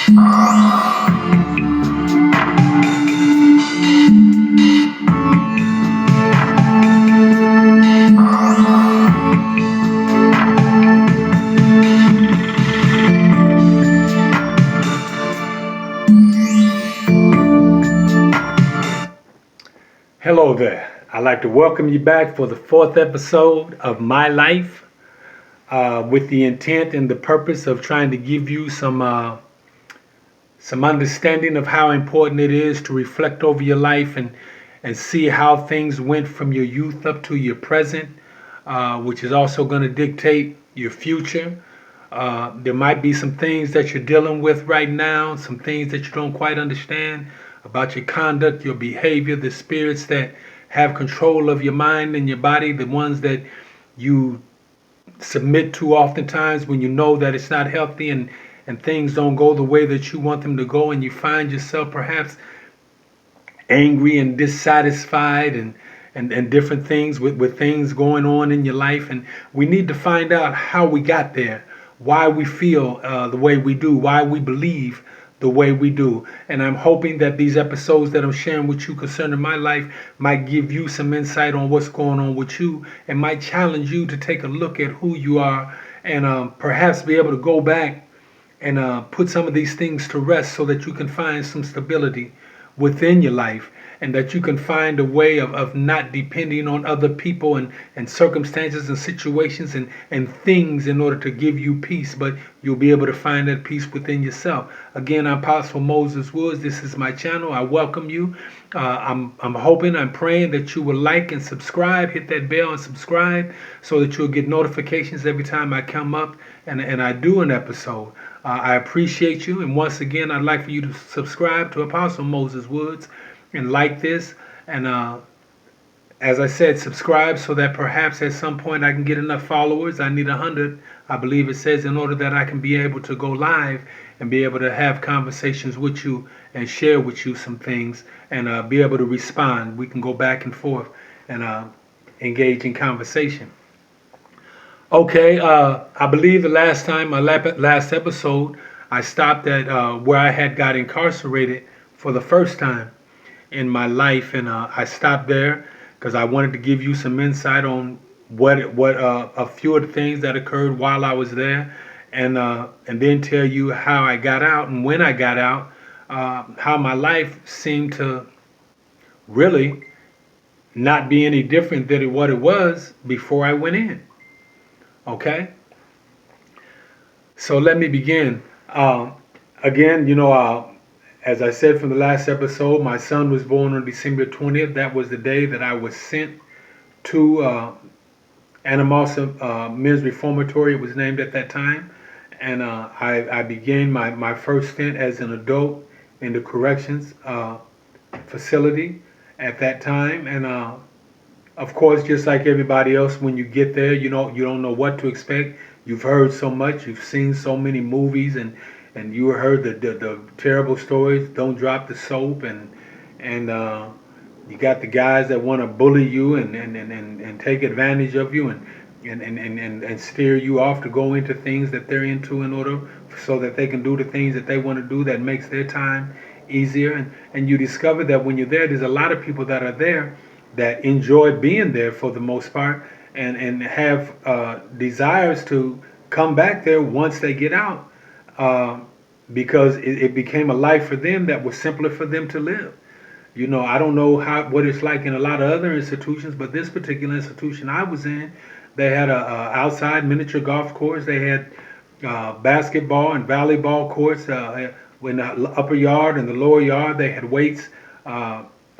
Hello there. I'd like to welcome you back for the fourth episode of My Life, with the intent and the purpose of trying to give you some understanding of how important it is to reflect over your life and see how things went from your youth up to your present, which is also going to dictate your future. There might be some things that you're dealing with right now, some things that you don't quite understand about your conduct, your behavior, the spirits that have control of your mind and your body, the ones that you submit to oftentimes when you know that it's not healthy and things don't go the way that you want them to go, and you find yourself perhaps angry and dissatisfied and different things with things going on in your life. And we need to find out how we got there, why we feel the way we do, why we believe the way we do. And I'm hoping that these episodes that I'm sharing with you concerning my life might give you some insight on what's going on with you and might challenge you to take a look at who you are and perhaps be able to go back and put some of these things to rest so that you can find some stability within your life and that you can find a way of not depending on other people and circumstances and situations and things in order to give you peace, but you'll be able to find that peace within yourself. Again, I'm Apostle Moses Woods. This is my channel. I welcome you. I'm hoping, I'm praying that you will like and subscribe, hit that bell and subscribe so that you'll get notifications every time I come up and I do an episode. I appreciate you. And once again, I'd like for you to subscribe to Apostle Moses Woods and like this. And as I said, subscribe so that perhaps at some point I can get enough followers. I need 100, I believe it says, in order that I can be able to go live and be able to have conversations with you and share with you some things and be able to respond. We can go back and forth and engage in conversation. Okay, I believe the last time, my last episode, I stopped at where I had got incarcerated for the first time in my life, and I stopped there because I wanted to give you some insight on what a few of the things that occurred while I was there, and then tell you how I got out and when I got out, how my life seemed to really not be any different than what it was before I went in. Okay, so let me begin. Again, as I said from the last episode, my son was born on December 20th. That was the day that I was sent to Anamosa Men's Reformatory. It was named at that time. And I began my first stint as an adult in the corrections facility at that time. And of course, just like everybody else, when you get there, you don't know what to expect. You've heard so much, you've seen so many movies, and you heard the terrible stories. Don't drop the soap, and you got the guys that want to bully you and take advantage of you and steer you off to go into things that they're into in order so that they can do the things that they want to do that makes their time easier. And you discover that when you're there's a lot of people that are there that enjoy being there for the most part and have desires to come back there once they get out, because it became a life for them that was simpler for them to live. I don't know what it's like in a lot of other institutions, but this particular institution I was in, they had a outside miniature golf course. They had basketball and volleyball courts in the upper yard and the lower yard. They had weights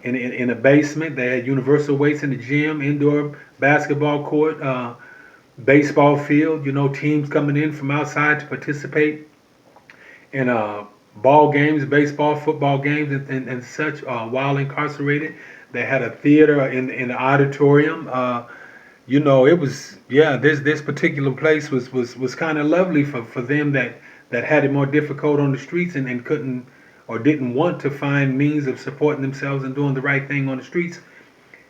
in a basement. They had universal weights in the gym, indoor basketball court, baseball field. Teams coming in from outside to participate in ball games, baseball, football games, and such while incarcerated. They had a theater in the auditorium. It was, this particular place was kind of lovely for them that had it more difficult on the streets and couldn't or didn't want to find means of supporting themselves and doing the right thing on the streets.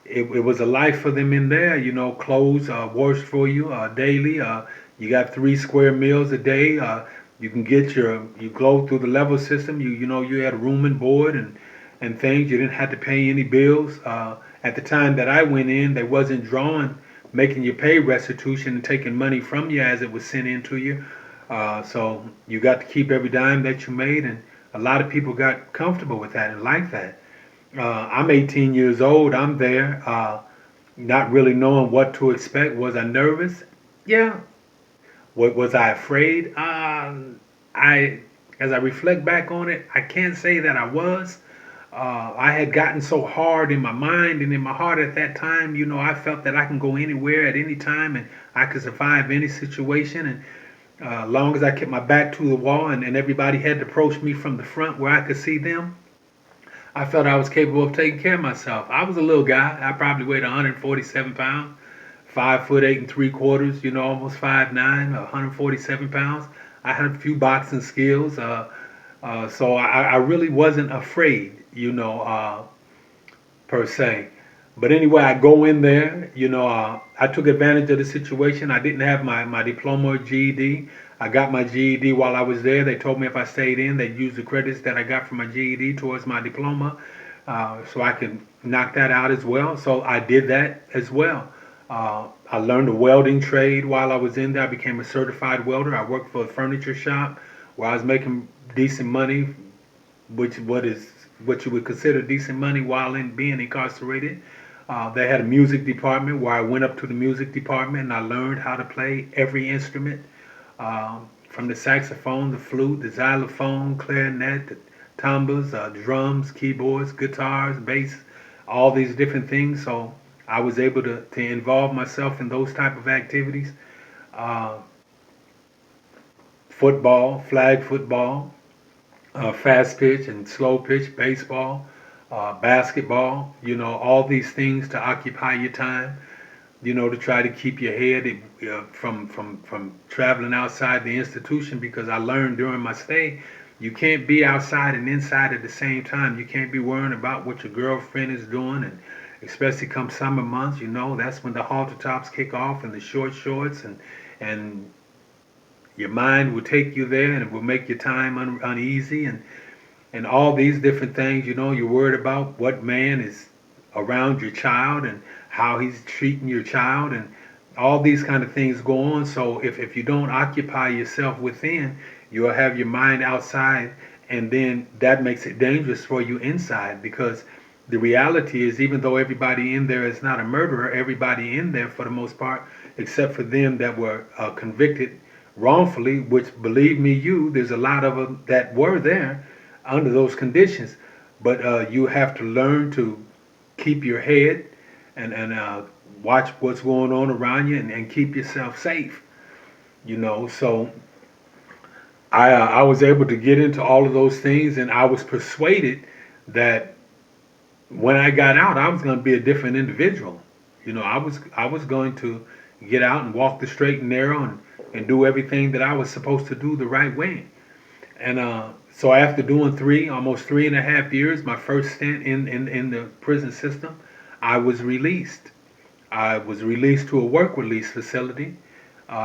It was a life for them in there. Clothes washed for you daily. You got 3 square meals a day. You can get you go through the level system. You had a room and board and things. You didn't have to pay any bills. At the time that I went in, they wasn't drawing, making you pay restitution and taking money from you as it was sent into you. So you got to keep every dime that you made, and a lot of people got comfortable with that and like that. I'm 18 years old. I'm there, not really knowing what to expect. Was I nervous? Yeah. What was I afraid? As I reflect back on it, I can't say that I was. I had gotten so hard in my mind and in my heart at that time. I felt that I can go anywhere at any time and I could survive any situation. And long as I kept my back to the wall and everybody had to approach me from the front where I could see them, I felt I was capable of taking care of myself. I was a little guy. I probably weighed 147 pounds, 5'8" and 3/4. Almost 5'9", 147 pounds. I had a few boxing skills, so I really wasn't afraid, per se. But anyway, I go in there. I took advantage of the situation. I didn't have my diploma or GED. I got my GED while I was there. They told me if I stayed in, they'd use the credits that I got from my GED towards my diploma, so I could knock that out as well. So I did that as well. I learned a welding trade while I was in there. I became a certified welder. I worked for a furniture shop where I was making decent money, what you would consider decent money while in being incarcerated. They had a music department where I went up to the music department and I learned how to play every instrument, from the saxophone, the flute, the xylophone, clarinet, the tumbas, drums, keyboards, guitars, bass, all these different things. So I was able to involve myself in those type of activities. Uh, Football, flag football, fast pitch and slow pitch baseball, basketball, all these things to occupy your time, to try to keep your head from traveling outside the institution, because I learned during my stay, you can't be outside and inside at the same time. You can't be worrying about what your girlfriend is doing, and especially come summer months, that's when the halter tops kick off and the short shorts, and your mind will take you there and it will make your time uneasy, and all these different things. You're worried about what man is around your child and how he's treating your child, and all these kind of things go on. So if you don't occupy yourself within, you'll have your mind outside, and then that makes it dangerous for you inside, because the reality is, even though everybody in there is not a murderer, everybody in there for the most part, except for them that were convicted wrongfully, which, believe me, there's a lot of them that were there under those conditions. But you have to learn to keep your head and watch what's going on around you, and keep yourself safe. So I was able to get into all of those things, and I was persuaded that when I got out, I was going to be a different individual. I was going to get out and walk the straight and narrow, and do everything that I was supposed to do the right way. And so after doing almost 3.5 years, my first stint in the prison system, I was released. I was released to a work release facility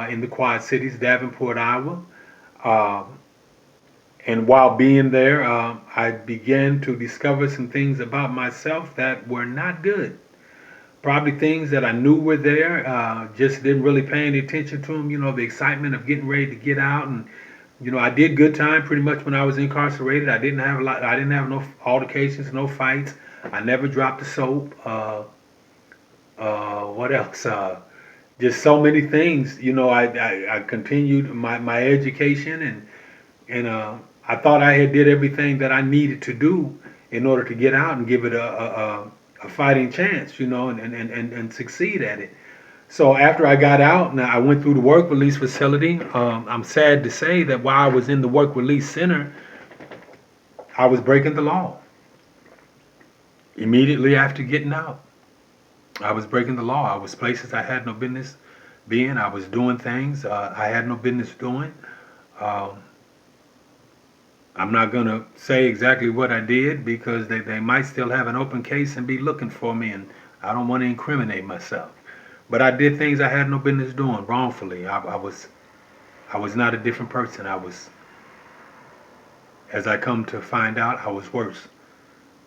in the Quad Cities, Davenport, Iowa. Uh, and while being there, I began to discover some things about myself that were not good. Probably things that I knew were there, just didn't really pay any attention to them. The excitement of getting ready to get out, and I did good time pretty much when I was incarcerated. I didn't have a lot. I didn't have no altercations, no fights. I never dropped the soap. What else? Just so many things. I continued my education, and I thought I had did everything that I needed to do in order to get out and give it a fighting chance, and succeed at it. So after I got out, and I went through the work release facility, I'm sad to say that while I was in the work release center, I was breaking the law. Immediately after getting out, I was breaking the law. I was places I had no business being. I was doing things I had no business doing. Um, I'm not going to say exactly what I did, because they might still have an open case and be looking for me, and I don't want to incriminate myself. But I did things I had no business doing wrongfully. I was not a different person. As I come to find out, I was worse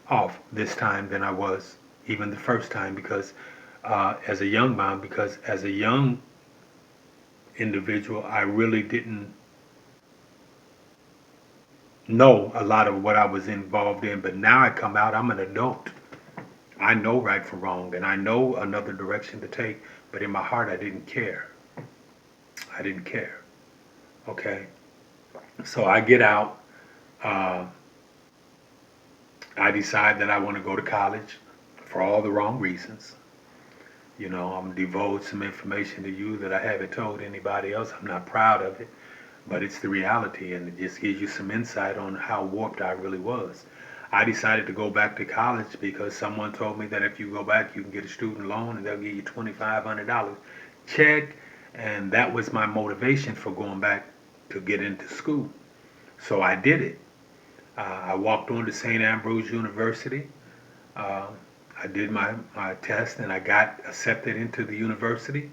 off this time than I was even the first time because as a young man, because as a young individual, I really didn't know a lot of what I was involved in. But now I come out, I'm an adult. I know right from wrong, and I know another direction to take. But in my heart, I didn't care. I didn't care. Okay, so I get out. Uh, I decide that I want to go to college for all the wrong reasons. You know, I'm divulge some information to you that I haven't told anybody else. I'm not proud of it, but it's the reality, and it just gives you some insight on how warped I really was. I decided to go back to college because someone told me that if you go back, you can get a student loan and they'll give you $2,500 check, and that was my motivation for going back to get into school. So I did it. I walked on to St. Ambrose University. Uh, I did my test and I got accepted into the university.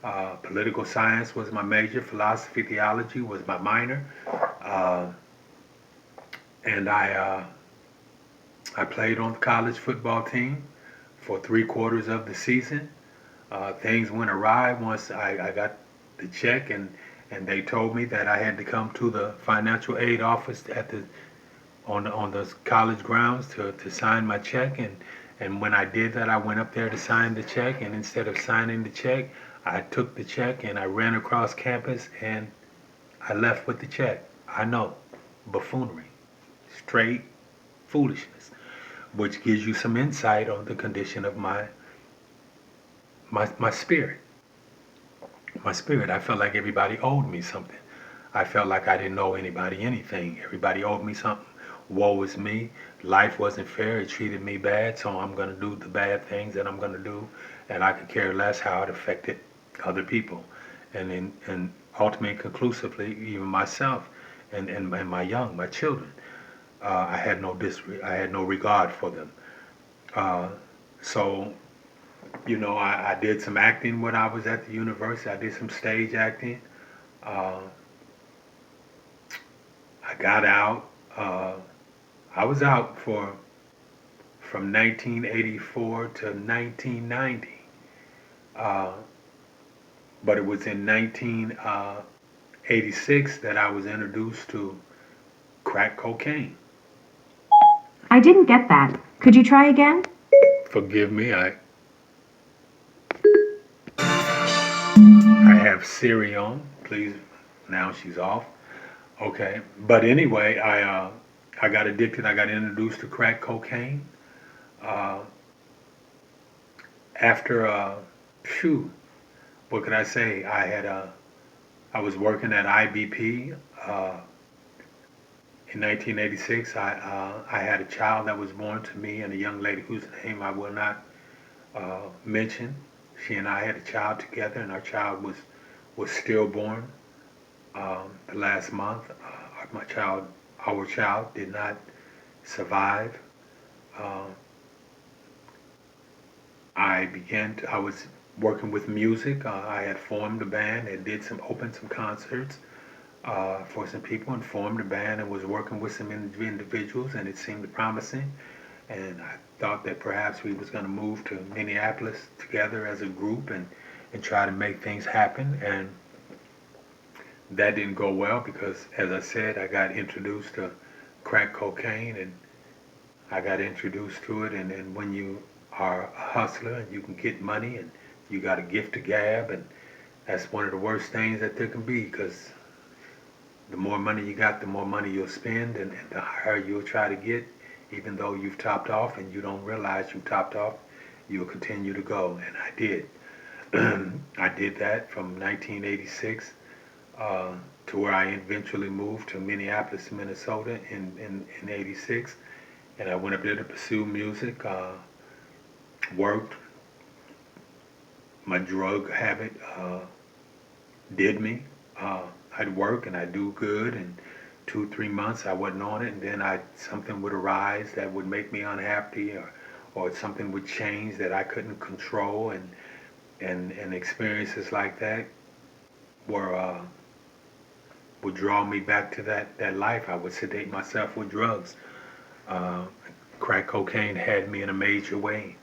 Political science was my major, philosophy, theology was my minor. Uh, and I played on the college football team for 3 quarters of the season. Things went awry once I got the check, and they told me that I had to come to the financial aid office at the on the college grounds to sign my check, and when I did that, I went up there to sign the check, and instead of signing the check, I took the check and I ran across campus and I left with the check. I know, buffoonery, straight foolishness, which gives you some insight on the condition of my spirit. My spirit. I felt like everybody owed me something. I felt like I didn't owe anybody anything. Everybody owed me something. Woe is me. Life wasn't fair. It treated me bad, so I'm going to do the bad things that I'm going to do, and I could care less how it affected other people. And ultimately, conclusively, even myself and my children, I had no regard for them. Uh, so I did some acting when I was at the university. I did some stage acting. Uh, I got out. I was out for from 1984 to 1990. Uh, but it was in 1986 that I was introduced to crack cocaine. I didn't get that. Could you try again? Forgive me, I have Siri on. Please, now she's off. Okay, but anyway, I got addicted. I got introduced to crack cocaine. Uh, after phew, what could I say? I was working at IBP in 1986. I had a child that was born to me, and a young lady whose name I will not mention. She and I had a child together, and our child was stillborn the last month. Our child, did not survive. Uh, I was working with music. I had formed a band and opened some concerts for some people and formed a band and was working with some individuals, and it seemed promising. And I thought that perhaps we was going to move to Minneapolis together as a group and try to make things happen. And that didn't go well because, as I said, I got introduced to crack cocaine and I got introduced to it. And when you are a hustler and you can get money and you got a gift to gab, and that's one of the worst things that there can be because the more money you got, the more money you'll spend, and the higher you'll try to get, even though you've topped off and you don't realize you topped off, you'll continue to go. And I did. I did that from 1986 uh, to where I eventually moved to Minneapolis, Minnesota in 86. And I went up there to pursue music, worked. My drug habit did me. I'd work and I'd do good, and 2, 3 months I wasn't on it, and then something would arise that would make me unhappy, or something would change that I couldn't control, and experiences like that were would draw me back to that life. I would sedate myself with drugs. Uh, Crack cocaine had me in a major way.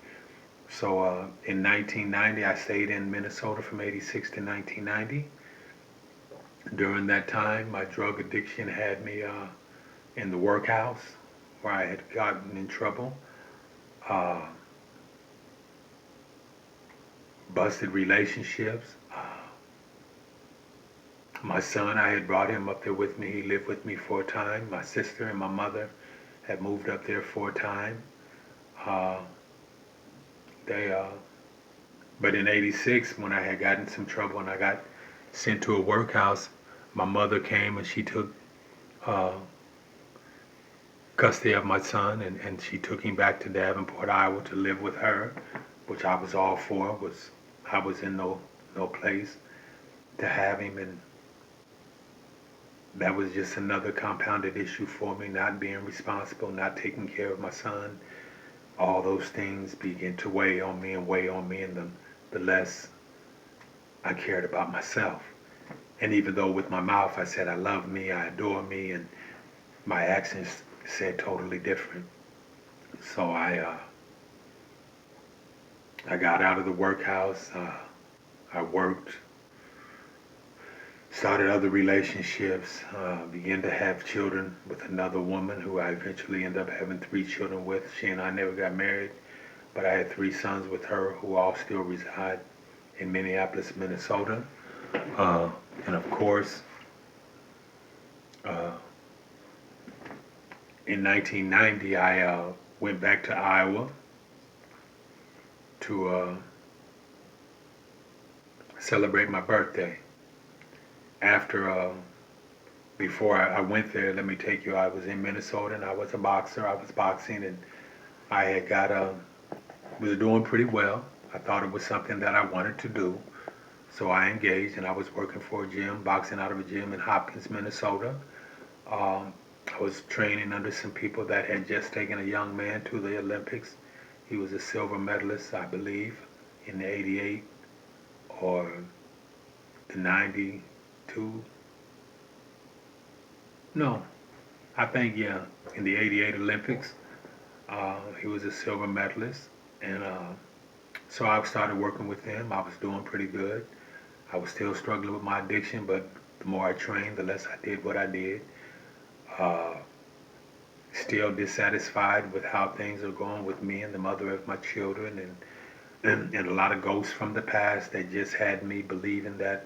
So in 1990, I stayed in Minnesota from 86 to 1990. During that time, my drug addiction had me in the workhouse where I had gotten in trouble. Uh, Busted relationships. My son, I had brought him up there with me. He lived with me for a time. My sister and my mother had moved up there for a time. Uh, they, but in '86, when I had gotten some trouble and I got sent to a workhouse, my mother came and she took uh, custody of my son, and she took him back to Davenport, Iowa, to live with her, which I was all for. I was in no place to have him, and that was just another compounded issue for me, not being responsible, not taking care of my son. All those things began to weigh on me and weigh on me, and the less I cared about myself. And even though with my mouth I said I love me, I adore me, and my actions said totally different. So I got out of the workhouse. I worked, started other relationships, began to have children with another woman who I eventually ended up having 3 children with. She and I never got married, but I had 3 sons with her who all still reside in Minneapolis, Minnesota. Uh, and of course, uh, in 1990, I went back to Iowa to celebrate my birthday. After, before I went there, let me take you, I was in Minnesota and I was a boxer. I was boxing and I had got, was doing pretty well. I thought it was something that I wanted to do. So I engaged and I was working for a gym, boxing out of a gym in Hopkins, Minnesota. Um, I was training under some people that had just taken a young man to the Olympics. He was a silver medalist, I believe, in the '88 or the '92. No, I think, yeah, in the '88 Olympics. He was a silver medalist. And so I started working with him. I was doing pretty good. I was still struggling with my addiction, but the more I trained, the less I did what I did. Uh, Still dissatisfied with how things are going with me and the mother of my children, and a lot of ghosts from the past that just had me believing that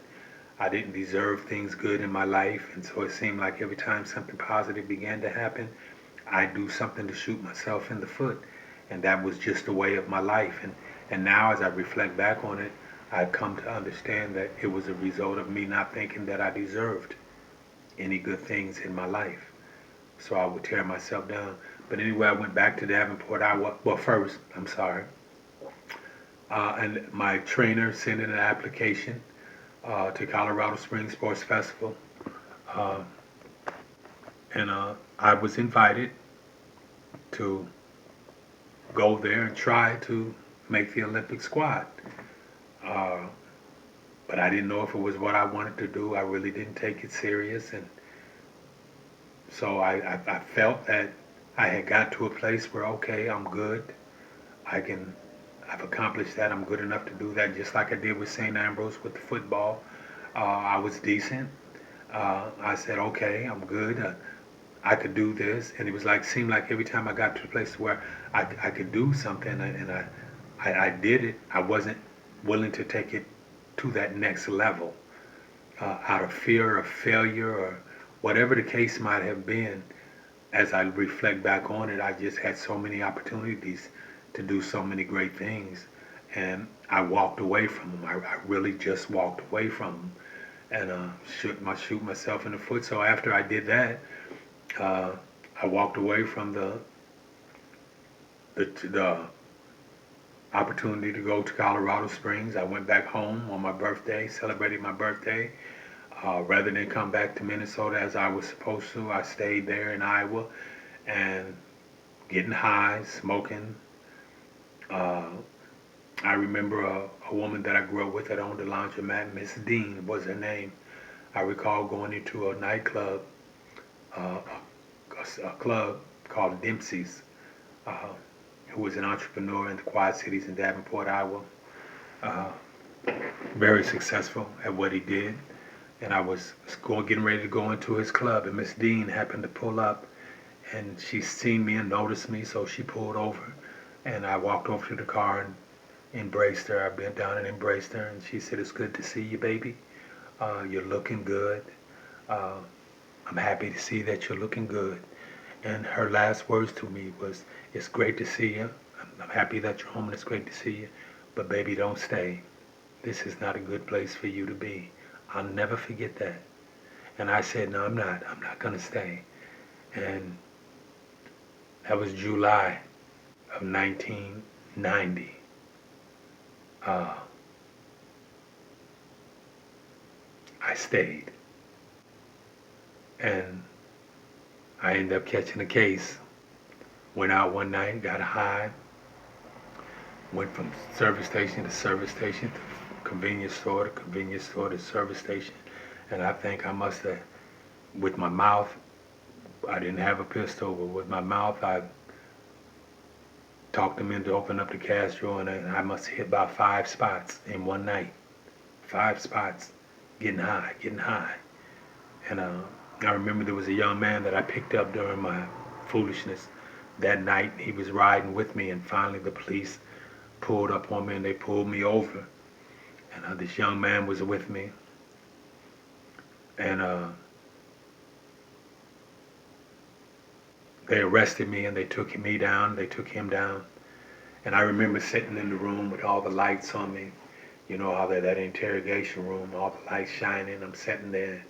I didn't deserve things good in my life. And so it seemed like every time something positive began to happen, I'd do something to shoot myself in the foot. And that was just the way of my life. And now as I reflect back on it, I've come to understand that it was a result of me not thinking that I deserved any good things in my life. So I would tear myself down. But anyway, I went back to Davenport, Iowa. Well, first, I'm sorry. And my trainer sent in an application to Colorado Springs Sports Festival. Uh, and I was invited to go there and try to make the Olympic squad. Uh, but I didn't know if it was what I wanted to do. I really didn't take it serious. And so I felt that I had got to a place where, okay, I'm good. I can, I've accomplished that. I'm good enough to do that, just like I did with St. Ambrose with the football. I was decent. I said, okay, I'm good. I could do this. And it was like, seemed like every time I got to a place where I could do something and I did it, I wasn't willing to take it to that next level out of fear of failure or whatever the case might have been. As I reflect back on it, I just had so many opportunities to do so many great things. And I walked away from them. I really just walked away from them and shoot myself in the foot. So after I did that, uh, I walked away from the opportunity to go to Colorado Springs. I went back home on my birthday, celebrated my birthday. Rather than come back to Minnesota as I was supposed to, I stayed there in Iowa and getting high, smoking. Uh, I remember a woman that I grew up with that owned a laundromat, Miss Dean was her name. I recall going into a nightclub, uh, a club called Dempsey's, uh, who was an entrepreneur in the Quad Cities in Davenport, Iowa. Uh, Very successful at what he did. And I was getting ready to go into his club, and Miss Dean happened to pull up, and she seen me and noticed me, so she pulled over, and I walked over to the car and embraced her. I bent down and embraced her, and she said, "It's good to see you, baby. You're looking good. Uh, I'm happy to see that you're looking good." And her last words to me was, "It's great to see you. I'm happy that you're home, and it's great to see you. But baby, don't stay. This is not a good place for you to be." I'll never forget that. And I said, "No, I'm not. I'm not going to stay." And that was July of 1990. Uh, I stayed. And I ended up catching a case. Went out one night, got high, went from service station to service station to convenience store to convenience store to service station. And I think I must have, with my mouth, I didn't have a pistol, but with my mouth, I talked them into opening up the cash drawer, and I must have hit about 5 spots in one night. 5 spots, getting high, getting high. And I remember there was a young man that I picked up during my foolishness that night. He was riding with me, and finally the police pulled up on me and they pulled me over. And this young man was with me, and they arrested me and they took me down. They took him down, and I remember sitting in the room with all the lights on me. You know how that interrogation room, all the lights shining. I'm sitting there,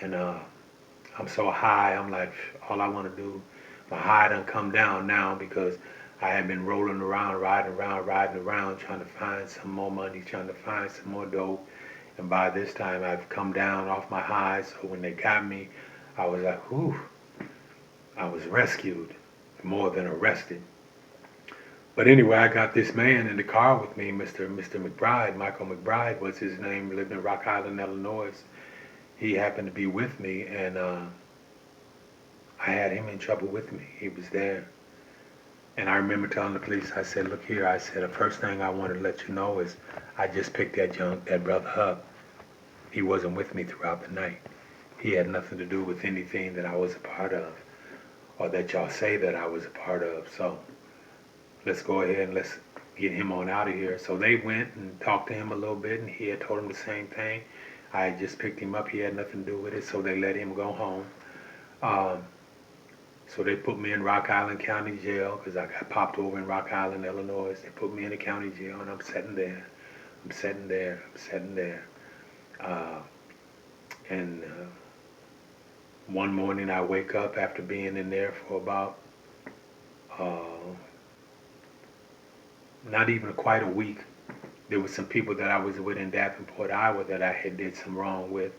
and I'm so high. I'm like, all I want to do, my high done come down now because I had been rolling around, riding around, trying to find some more money, trying to find some more dope. And by this time, I've come down off my high. So when they got me, I was like, whew, I was rescued, more than arrested. But anyway, I got this man in the car with me, Mr. McBride. Michael McBride was his name, lived in Rock Island, Illinois. He happened to be with me, and I had him in trouble with me. He was there. And I remember telling the police, I said, "Look here," I said, "the first thing I want to let you know is I just picked that brother up. He wasn't with me throughout the night. He had nothing to do with anything that I was a part of or that y'all say that I was a part of. So let's go ahead and let's get him on out of here." So they went and talked to him a little bit, and he had told him the same thing. I had just picked him up. He had nothing to do with it, so they let him go home. Um, So they put me in Rock Island County Jail because I got popped over in Rock Island, Illinois. They put me in the county jail, and I'm sitting there. I'm sitting there. I'm sitting there. Uh, and one morning I wake up after being in there for about uh, not even quite a week. There was some people that I was with in Davenport, Iowa that I had did some wrong with,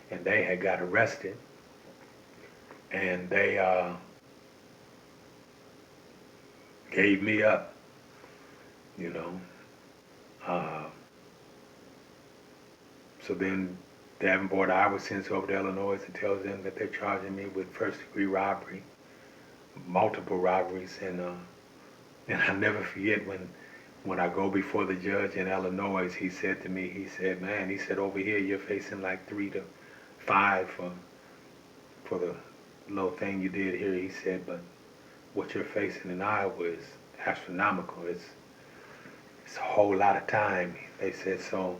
and they had got arrested. And they gave me up, you know. Uh, so then Davenport, Iowa sends over to Illinois and tells them that they're charging me with first-degree robbery, multiple robberies, and I'll never forget when I go before the judge in Illinois, he said to me, he said, "Man," he said, "over here you're facing like 3 to 5 for the little thing you did here." He said, "But what you're facing in Iowa is astronomical. It's a whole lot of time." They said, "So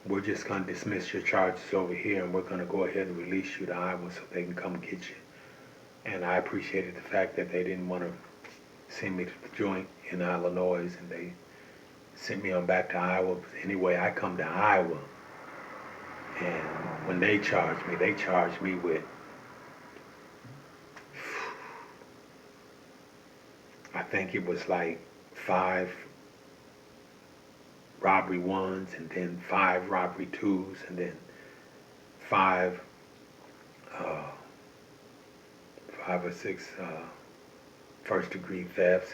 we're just going to dismiss your charges over here, and we're going to go ahead and release you to Iowa so they can come get you." And I appreciated the fact that they didn't want to send me to the joint in Illinois, and they sent me on back to Iowa. But anyway, I come to Iowa, and when they charged me with, I think it was like 5 robbery ones, and then 5 robbery twos, and then 5 uh, 5 or 6 first degree thefts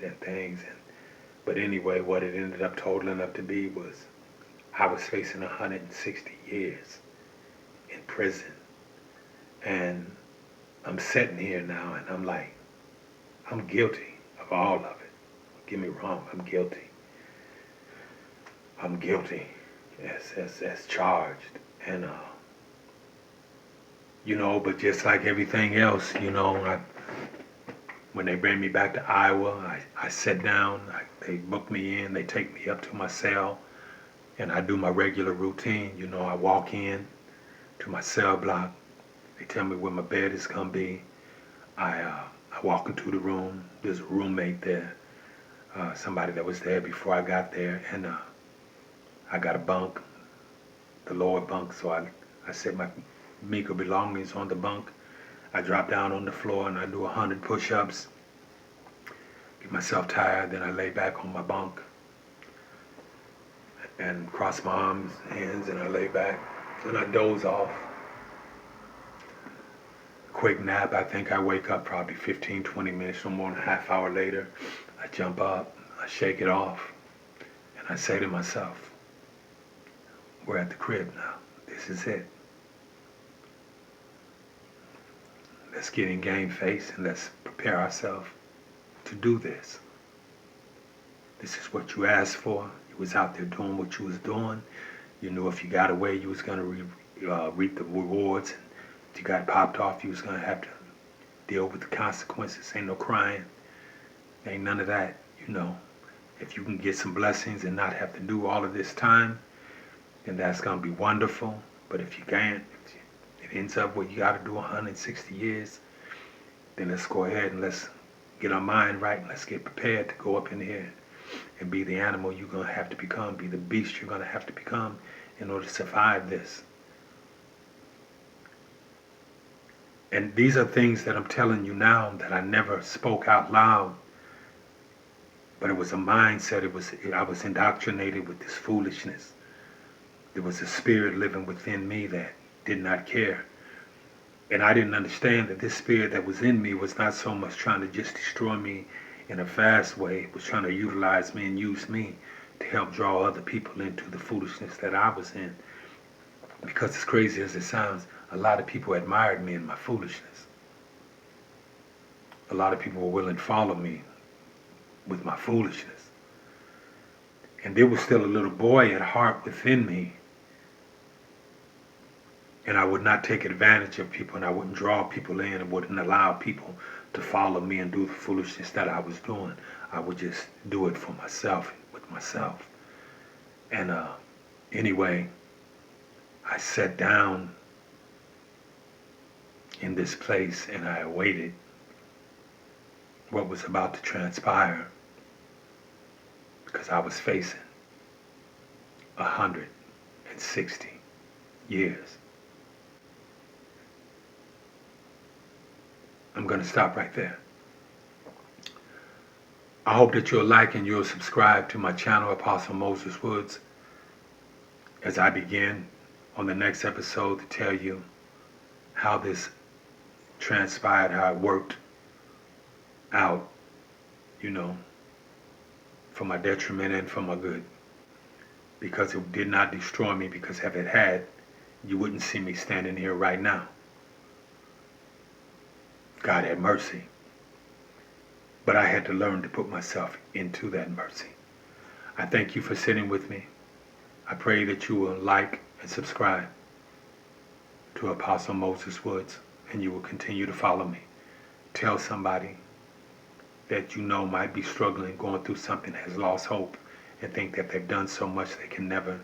and things. But anyway, what it ended up totaling up to be was I was facing 160 years. prison. And I'm sitting here now and I'm like, I'm guilty of all of it. Don't get me wrong, I'm guilty. I'm guilty as charged. And, but just like everything else, when they bring me back to Iowa, I sit down, they book me in, they take me up to my cell, and I do my regular routine. I walk in to my cell block. They tell me where my bed is going to be. I walk into the room. There's a roommate there, somebody that was there before I got there, and I got a bunk, the lower bunk, so I set my meager belongings on the bunk. I drop down on the floor and I do 100 push-ups, get myself tired, then I lay back on my bunk and cross my arms, hands, and I lay back, and I doze off. Quick nap, I think I wake up probably 15, 20 minutes, no more than a half hour later. I jump up, I shake it off, and I say to myself, we're at the crib now. This is it. Let's get in game face and let's prepare ourselves to do this. This is what you asked for. You was out there doing what you was doing. You knew if you got away, you was going to reap the rewards. And if you got popped off, you was going to have to deal with the consequences. Ain't no crying. Ain't none of that. If you can get some blessings and not have to do all of this time, then that's going to be wonderful. But if you can't, it ends up where you got to do 160 years, then let's go ahead and let's get our mind right and let's get prepared to go up in here and be the animal you're going to have to become, be the beast you're going to have to become in order to survive this. And these are things that I'm telling you now that I never spoke out loud, but it was a mindset. I was indoctrinated with this foolishness. There was a spirit living within me that did not care. And I didn't understand that this spirit that was in me was not so much trying to just destroy me in a fast way. It was trying to utilize me and use me to help draw other people into the foolishness that I was in. Because as crazy as it sounds, a lot of people admired me in my foolishness. A lot of people were willing to follow me with my foolishness. And there was still a little boy at heart within me. And I would not take advantage of people, and I wouldn't draw people in, and wouldn't allow people to follow me and do the foolishness that I was doing. I would just do it for myself, with myself. And anyway, I sat down in this place and I awaited what was about to transpire, because I was facing 160 years. I'm going to stop right there. I hope that you'll like and you'll subscribe to my channel, Apostle Moses Woods, as I begin on the next episode to tell you how this transpired, how it worked out, for my detriment and for my good. Because it did not destroy me, because if it had, you wouldn't see me standing here right now. God had mercy. But I had to learn to put myself into that mercy. I thank you for sitting with me. I pray that you will like and subscribe to Apostle Moses Woods, and you will continue to follow me. Tell somebody that you know might be struggling, going through something, has lost hope, and think that they've done so much they can never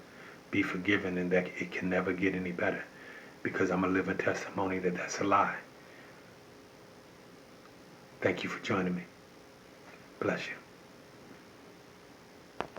be forgiven and that it can never get any better. Because I'm a living testimony that that's a lie. Thank you for joining me. Bless you.